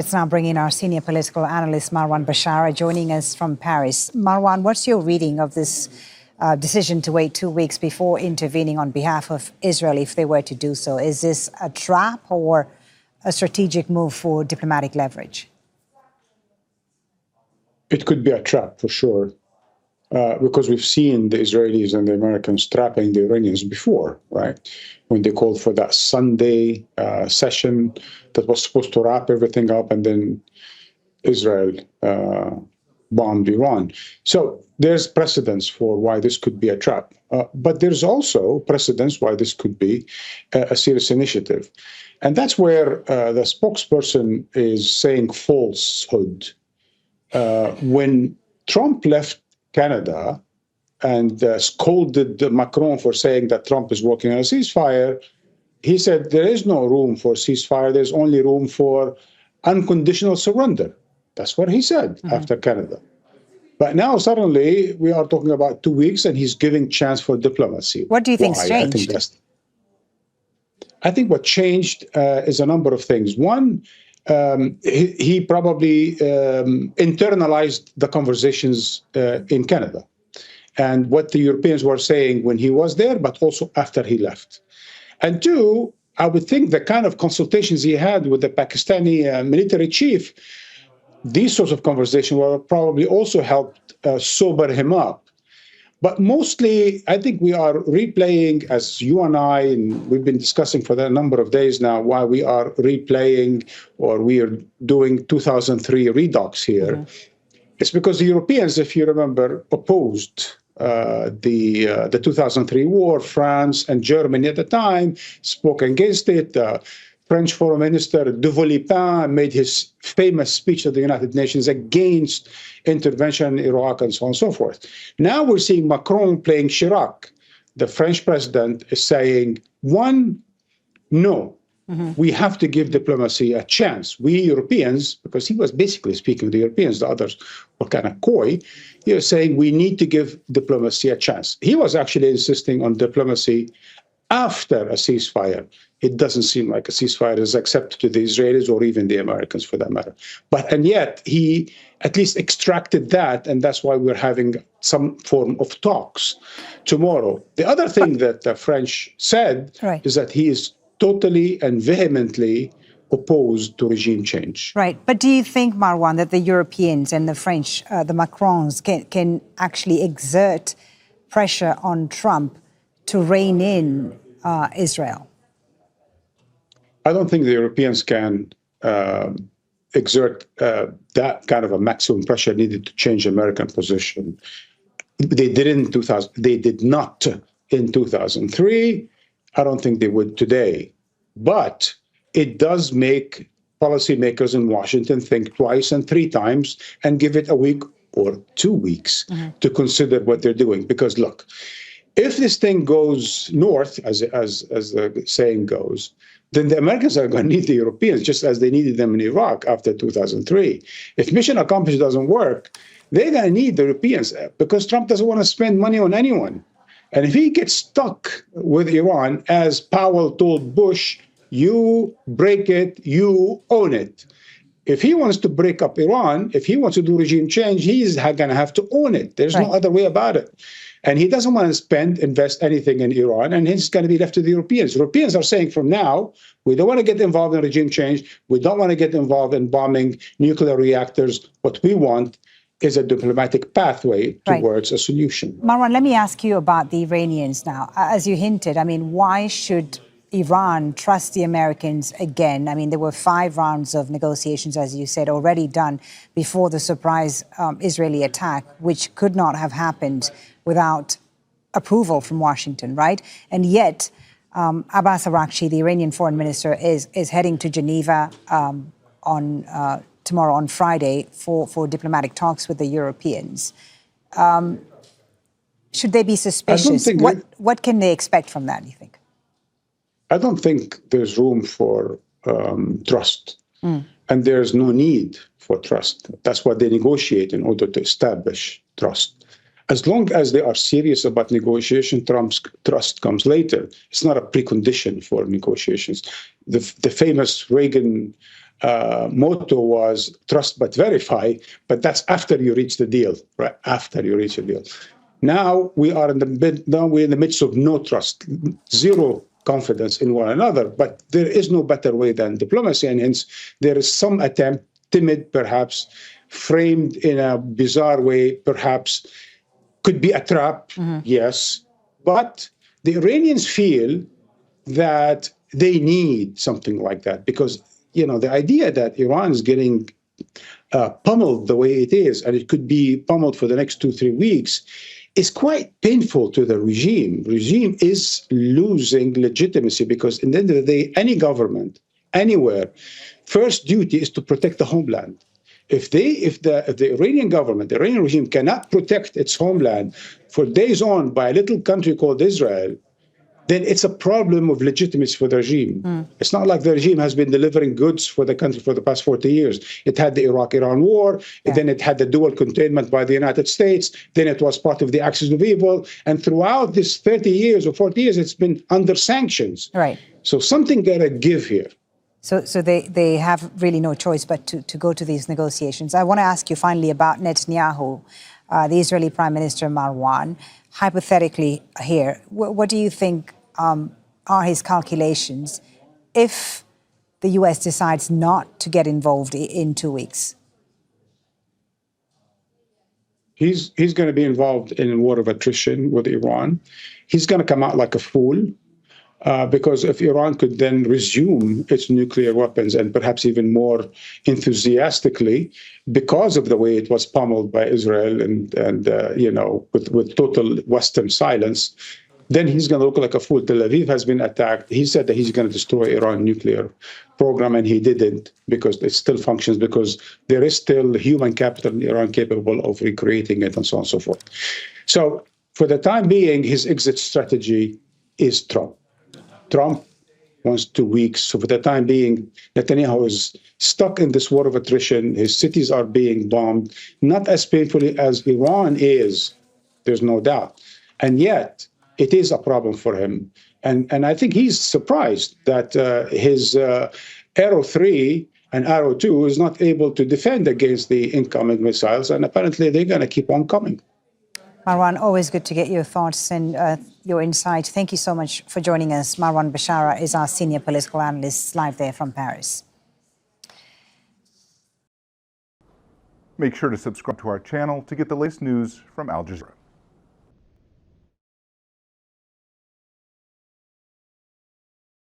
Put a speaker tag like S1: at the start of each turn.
S1: Let's now bring in our senior political analyst, Marwan Bishara, joining us from Paris. Marwan, what's your reading of this decision to wait 2 weeks before intervening on behalf of Israel if they were to do so? Is this a trap or a strategic move for diplomatic leverage?
S2: It could be a trap for sure, because we've seen the Israelis and the Americans trapping the Iranians before, right? When they called for that Sunday session that was supposed to wrap everything up, and then Israel bombed Iran. So there's precedence for why this could be a trap. But there's also precedence why this could be a serious initiative. And that's where the spokesperson is saying falsehood. When Trump left Canada and scolded Macron for saying that Trump is working on a ceasefire, he said there is no room for ceasefire. There's only room for unconditional surrender. That's what he said after Canada. But now suddenly we are talking about 2 weeks and he's giving chance for diplomacy.
S1: What do you think's changed?
S2: I think what changed is a number of things. One, he probably internalized the conversations in Canada and what the Europeans were saying when he was there, but also after he left. And two, I would think the kind of consultations he had with the Pakistani military chief, these sorts of conversations will probably also helped sober him up. But mostly, I think we are replaying, as you and I, and we've been discussing for a number of days now, why we are replaying or we are doing 2003 redux here. It's because the Europeans, if you remember, opposed the 2003 war. France and Germany at the time spoke against it. French Foreign Minister de Villepin made his famous speech at the United Nations against intervention in Iraq and so on and so forth. Now we're seeing Macron playing Chirac. The French president is saying, one, no, we have to give diplomacy a chance. We Europeans, because he was basically speaking to the Europeans, the others were kind of coy, he was saying we need to give diplomacy a chance. He was actually insisting on diplomacy after a ceasefire. It doesn't seem like a ceasefire is accepted to the Israelis or even the Americans for that matter. And yet he at least extracted that, and that's why we're having some form of talks tomorrow. The other thing that the French said is that he is totally and vehemently opposed to regime change.
S1: Right. But do you think, Marwan, that the Europeans and the French, the Macrons, can actually exert pressure on Trump to rein in Israel?
S2: I don't think the Europeans can exert that kind of a maximum pressure needed to change American position. They did in 2000. They did not in 2003. I don't think they would today. But it does make policymakers in Washington think twice and three times and give it a week or 2 weeks to consider what they're doing. Because look, if this thing goes north, as the saying goes, then the Americans are going to need the Europeans just as they needed them in Iraq after 2003. If mission accomplished doesn't work, they're going to need the Europeans because Trump doesn't want to spend money on anyone. And if he gets stuck with Iran, as Powell told Bush, you break it, you own it. If he wants to break up Iran, if he wants to do regime change, he's going to have to own it. There's no other way about it. And he doesn't want to invest anything in Iran, and it's going to be left to the Europeans. Europeans are saying from now, we don't want to get involved in regime change. We don't want to get involved in bombing nuclear reactors. What we want is a diplomatic pathway towards a solution.
S1: Marwan, let me ask you about the Iranians now. As you hinted, I mean, why should Iran trust the Americans again? I mean, there were 5 rounds of negotiations, as you said, already done before the surprise Israeli attack, which could not have happened without approval from Washington, right? And yet, Abbas Araghchi, the Iranian foreign minister, is heading to Geneva tomorrow on Friday for diplomatic talks with the Europeans. Should they be suspicious? What can they expect from that, do you think?
S2: I don't think there's room for trust. And there's no need for trust. That's what they negotiate in order to establish trust. As long as they are serious about negotiation, trust comes later. It's not a precondition for negotiations. The famous Reagan motto was trust but verify, but that's after you reach the deal, right? After you reach a deal. Now we're in the midst of no trust, zero confidence in one another, but there is no better way than diplomacy, and hence there is some attempt, timid perhaps, framed in a bizarre way, perhaps, could be a trap, yes, but the Iranians feel that they need something like that because, the idea that Iran is getting pummeled the way it is, and it could be pummeled for the next 2-3 weeks, is quite painful to the regime. The regime is losing legitimacy because, in the end of the day, any government, anywhere, first duty is to protect the homeland. If the Iranian government, the Iranian regime cannot protect its homeland for days on by a little country called Israel, then it's a problem of legitimacy for the regime. It's not like the regime has been delivering goods for the country for the past 40 years. It had the Iraq-Iran war, then it had the dual containment by the United States, then it was part of the axis of evil, and throughout this 30 years or 40 years, it's been under sanctions.
S1: Right.
S2: So something gotta give here.
S1: So they have really no choice but to go to these negotiations. I want to ask you finally about Netanyahu, the Israeli Prime Minister Marwan. Hypothetically here, what do you think are his calculations if the U.S. decides not to get involved in 2 weeks?
S2: He's going to be involved in a war of attrition with Iran. He's going to come out like a fool. Because if Iran could then resume its nuclear weapons and perhaps even more enthusiastically, because of the way it was pummeled by Israel and with total Western silence, then he's going to look like a fool. Tel Aviv has been attacked. He said that he's going to destroy Iran nuclear program, and he didn't because it still functions, because there is still human capital in Iran capable of recreating it and so on and so forth. So for the time being, his exit strategy is Trump. Trump wants 2 weeks. So for the time being, Netanyahu is stuck in this war of attrition. His cities are being bombed, not as painfully as Iran is, there's no doubt. And yet, it is a problem for him. And I think he's surprised that his Arrow 3 and Arrow 2 is not able to defend against the incoming missiles. And apparently, they're going to keep on coming.
S1: Marwan, always good to get your thoughts and your insight. Thank you so much for joining us. Marwan Bishara is our senior political analyst, live there from Paris.
S3: Make sure to subscribe to our channel to get the latest news from Al Jazeera.